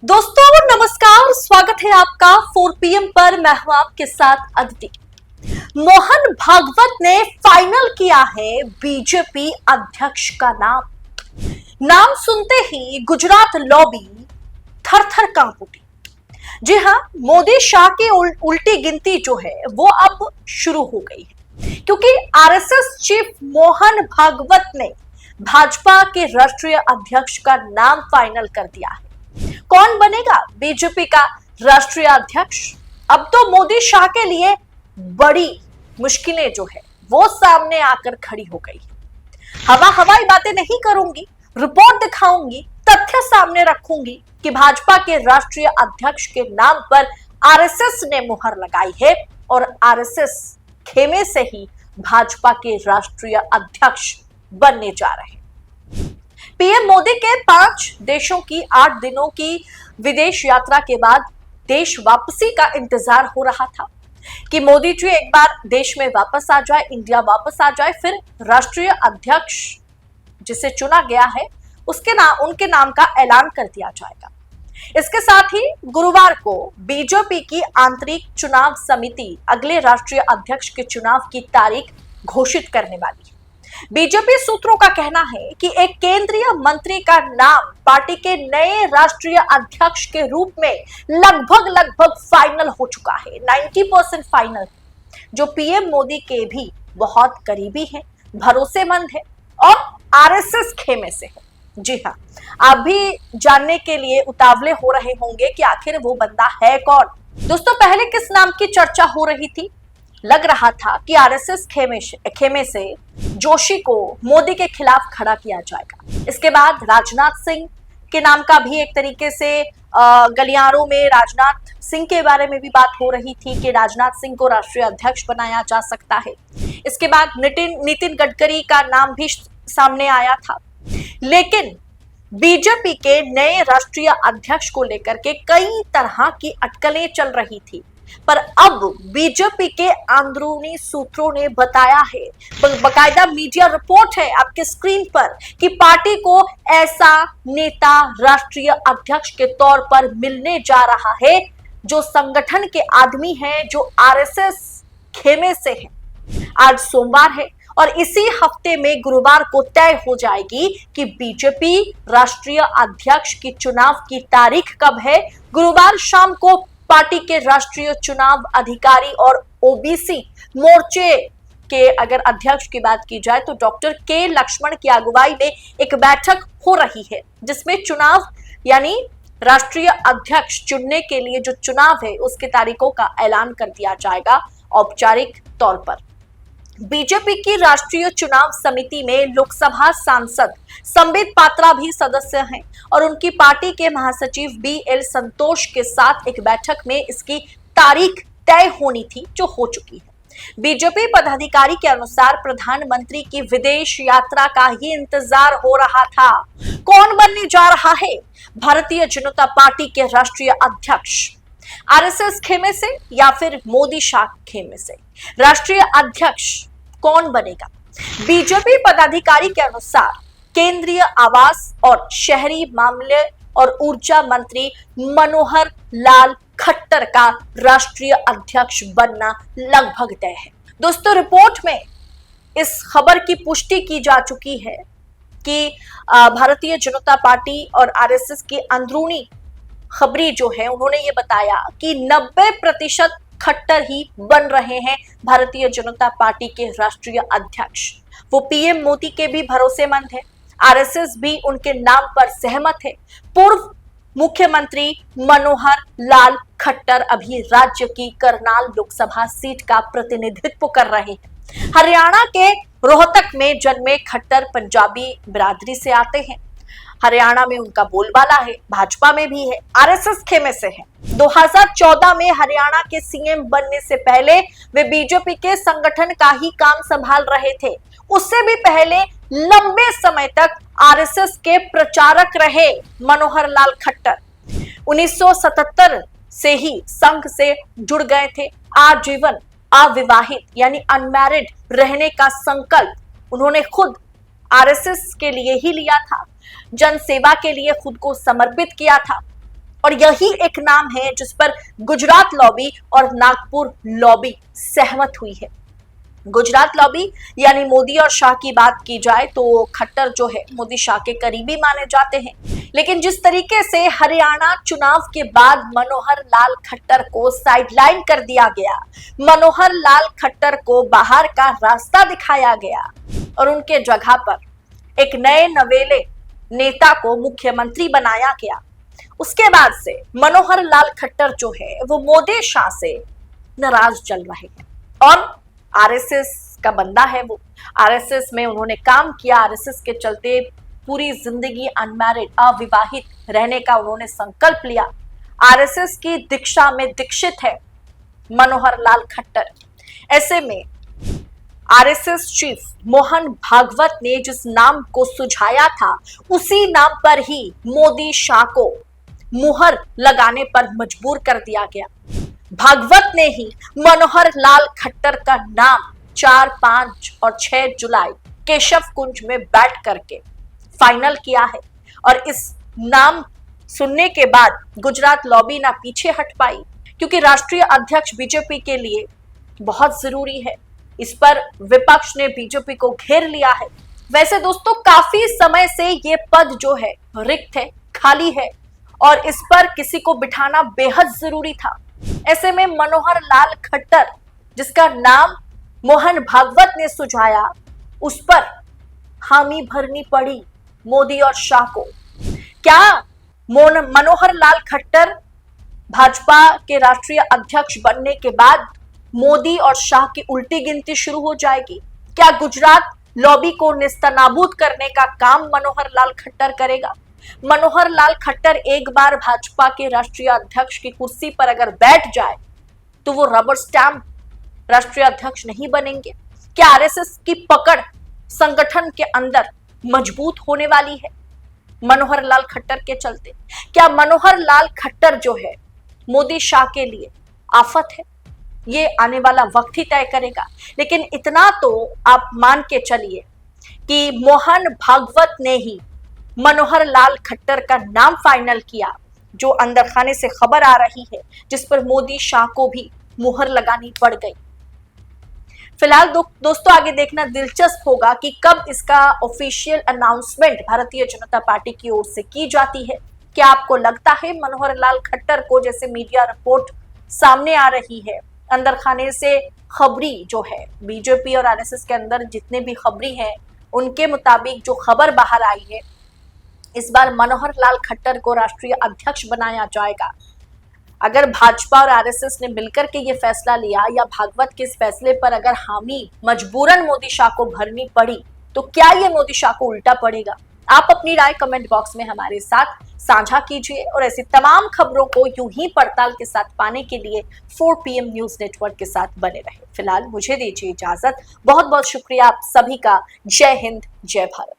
दोस्तों नमस्कार, स्वागत है आपका 4 PM पर। मैं हूं आपके साथ अदिति। मोहन भागवत ने फाइनल किया है बीजेपी अध्यक्ष का नाम सुनते ही गुजरात लॉबी थर थर कांप उठी। जी हां, मोदी शाह की उल्टी गिनती जो है वो अब शुरू हो गई है, क्योंकि आरएसएस चीफ मोहन भागवत ने भाजपा के राष्ट्रीय अध्यक्ष का नाम फाइनल कर दिया है। कौन बनेगा बीजेपी का राष्ट्रीय अध्यक्ष? अब तो मोदी शाह के लिए बड़ी मुश्किलें जो है वो सामने आकर खड़ी हो गई। हवाई बातें नहीं करूंगी, रिपोर्ट दिखाऊंगी, तथ्य सामने रखूंगी कि भाजपा के राष्ट्रीय अध्यक्ष के नाम पर आरएसएस ने मुहर लगाई है और आरएसएस खेमे से ही भाजपा के राष्ट्रीय अध्यक्ष बनने जा रहे हैं। पीएम मोदी के 5 देशों की 8 दिनों की विदेश यात्रा के बाद देश वापसी का इंतजार हो रहा था कि मोदी जी एक बार देश में वापस आ जाए, इंडिया वापस आ जाए, फिर राष्ट्रीय अध्यक्ष जिसे चुना गया है उनके नाम का ऐलान कर दिया जाएगा। इसके साथ ही गुरुवार को बीजेपी की आंतरिक चुनाव समिति अगले राष्ट्रीय अध्यक्ष के चुनाव की तारीख घोषित करने वाली है। बीजेपी सूत्रों का कहना है कि एक केंद्रीय मंत्री का नाम पार्टी के नए राष्ट्रीय अध्यक्ष के रूप में लगभग फाइनल हो चुका है। 90% फाइनल, जो पीएम मोदी के भी बहुत करीबी है, भरोसेमंद है और आरएसएस खेमे से है। जी हाँ, आप भी जानने के लिए उतावले हो रहे होंगे कि आखिर वो बंदा है कौन। दोस्तों, पहले किस नाम की चर्चा हो रही थी? लग रहा था कि आरएसएस खेमे से जोशी को मोदी के खिलाफ खड़ा किया जाएगा। इसके बाद राजनाथ सिंह के नाम का भी एक तरीके से गलियारों में राजनाथ सिंह के बारे में भी बात हो रही थी कि राजनाथ सिंह को राष्ट्रीय अध्यक्ष बनाया जा सकता है। इसके बाद नितिन गडकरी का नाम भी सामने आया था। लेकिन बीजेपी के नए राष्ट्रीय अध्यक्ष को लेकर के कई तरह की अटकलें चल रही थी, पर अब बीजेपी के अंदरूनी सूत्रों ने बताया है, बकायदा मीडिया रिपोर्ट है आपके स्क्रीन पर, कि पार्टी को ऐसा नेता राष्ट्रीय अध्यक्ष के तौर पर मिलने जा रहा है जो संगठन के आदमी हैं, जो आरएसएस खेमे से हैं। आज सोमवार है और इसी हफ्ते में गुरुवार को तय हो जाएगी कि बीजेपी राष्ट्रीय अध्यक्ष की चुनाव की तारीख कब है। गुरुवार शाम को पार्टी के राष्ट्रीय चुनाव अधिकारी और ओबीसी मोर्चे के अगर अध्यक्ष की बात की जाए तो डॉक्टर के लक्ष्मण की अगुवाई में एक बैठक हो रही है, जिसमें चुनाव यानी राष्ट्रीय अध्यक्ष चुनने के लिए जो चुनाव है उसके तारीखों का ऐलान कर दिया जाएगा औपचारिक तौर पर। बीजेपी की राष्ट्रीय चुनाव समिति में लोकसभा सांसद संबित पात्रा भी सदस्य हैं और उनकी पार्टी के महासचिव BL संतोष के साथ एक बैठक में इसकी तारीख तय होनी थी, जो हो चुकी है। बीजेपी पदाधिकारी के अनुसार प्रधानमंत्री की विदेश यात्रा का ही इंतजार हो रहा था। कौन बनने जा रहा है भारतीय जनता पार्टी के राष्ट्रीय अध्यक्ष? आरएसएस खेमे से या फिर मोदी शाह खेमे से? राष्ट्रीय अध्यक्ष कौन बनेगा? बीजेपी पदाधिकारी के अनुसार केंद्रीय आवास और शहरी मामले और ऊर्जा मंत्री मनोहर लाल खट्टर का राष्ट्रीय अध्यक्ष बनना लगभग तय है। दोस्तों, रिपोर्ट में इस खबर की पुष्टि की जा चुकी है कि भारतीय जनता पार्टी और आरएसएस की अंदरूनी खबरी जो है उन्होंने ये बताया कि 90% खट्टर ही बन रहे हैं भारतीय जनता पार्टी के राष्ट्रीय अध्यक्ष। वो पीएम मोदी के भी भरोसेमंद है, आरएसएस भी उनके नाम पर सहमत है। पूर्व मुख्यमंत्री मनोहर लाल खट्टर अभी राज्य की करनाल लोकसभा सीट का प्रतिनिधित्व कर रहे हैं। हरियाणा के रोहतक में जन्मे खट्टर पंजाबी बिरादरी से आते हैं। हरियाणा में उनका बोलबाला है, भाजपा में भी है, आरएसएस खेमे से है। 2014 में हरियाणा के सीएम बनने से पहले वे बीजेपी के संगठन का ही काम संभाल रहे थे। उससे भी पहले लंबे समय तक आरएसएस के प्रचारक रहे मनोहर लाल खट्टर। 1977 से ही संघ से जुड़ गए थे। आजीवन अविवाहित यानी अनमैरिड रहने का संकल्प उन्होंने खुद आरएसएस के लिए ही लिया था। जन सेवा के लिए खुद को समर्पित किया था। और यही एक नाम है जिस पर गुजरात लॉबी और नागपुर लॉबी सहमत हुई है। गुजरात लॉबी यानी मोदी और शाह की बात की जाए तो खट्टर जो है मोदी शाह के करीबी माने जाते हैं, लेकिन जिस तरीके से हरियाणा चुनाव के बाद मनोहर लाल खट्टर को साइडलाइन कर दिया गया, मनोहर लाल खट्टर को बाहर का रास्ता दिखाया गया और उनके जगह पर एक नए नवेले नेता को मुख्यमंत्री बनाया गया, उसके बाद से मनोहर लाल खट्टर जो है वो मोदी शाह से नाराज चल रहे हैं और आरएसएस का बंदा है। वो आरएसएस में उन्होंने काम किया, आरएसएस के चलते पूरी जिंदगी अनमैरिड अविवाहित रहने का उन्होंने संकल्प लिया। आरएसएस की दीक्षा में दीक्षित है मनोहर लाल खट्टर। ऐसे में आरएसएस चीफ मोहन भागवत ने जिस नाम को सुझाया था उसी नाम पर ही मोदी शाह को मुहर लगाने पर मजबूर कर दिया गया। भागवत ने ही मनोहर लाल खट्टर का नाम 4, 5 और 6 जुलाई केशव कुंज में बैठ करके फाइनल किया है और इस नाम सुनने के बाद गुजरात लॉबी ना पीछे हट पाई, क्योंकि राष्ट्रीय अध्यक्ष बीजेपी के लिए बहुत जरूरी है। इस पर विपक्ष ने बीजेपी को घेर लिया है। वैसे दोस्तों काफी समय से ये पद जो है रिक्त है, खाली है और इस पर किसी को बिठाना बेहद जरूरी था। ऐसे में मनोहर लाल खट्टर जिसका नाम मोहन भागवत ने सुझाया, उस पर हामी भरनी पड़ी मोदी और शाह को। क्या मनोहर लाल खट्टर भाजपा के राष्ट्रीय अध्यक्ष बनने के बाद मोदी और शाह की उल्टी गिनती शुरू हो जाएगी? क्या गुजरात लॉबी को नेस्तनाबूद करने का काम मनोहर लाल खट्टर करेगा? मनोहर लाल खट्टर एक बार भाजपा के राष्ट्रीय अध्यक्ष की कुर्सी पर अगर बैठ जाए तो वो रबर स्टैंप राष्ट्रीय अध्यक्ष नहीं बनेंगे। क्या आरएसएस की पकड़ संगठन के अंदर मजबूत होने वाली है मनोहर लाल खट्टर के चलते? क्या मनोहर लाल खट्टर जो है मोदी शाह के लिए आफत है? ये आने वाला वक्त ही तय करेगा। लेकिन इतना तो आप मान के चलिए कि मोहन भागवत ने ही मनोहर लाल खट्टर का नाम फाइनल किया, जो अंदर खाने से खबर आ रही है, जिस पर मोदी शाह को भी मुहर लगानी पड़ गई। फिलहाल दोस्तों आगे देखना दिलचस्प होगा कि कब इसका official announcement Bharatiya Janata party की ओर से की जाती है। क्या आपको लगता है मनोहर लाल खट्टर को, जैसे मीडिया रिपोर्ट सामने आ रही है, अंदर खाने से खबरी जो है बीजेपी और आरएसएस के अंदर जितने भी खबरी हैं उनके मुताबिक जो खबर बाहर आई है, इस बार मनोहर लाल खट्टर को राष्ट्रीय अध्यक्ष बनाया जाएगा? अगर भाजपा और आरएसएस ने मिलकर के ये फैसला लिया या भागवत के इस फैसले पर अगर हामी मजबूरन मोदी शाह को भरनी पड़ी तो क्या ये मोदी शाह को उल्टा पड़ेगा? आप अपनी राय कमेंट बॉक्स में हमारे साथ साझा कीजिए और ऐसी तमाम खबरों को यूं ही पड़ताल के साथ पाने के लिए 4 PM न्यूज नेटवर्क के साथ बने रहे। फिलहाल मुझे दीजिए इजाजत। बहुत बहुत शुक्रिया आप सभी का। जय हिंद, जय भारत।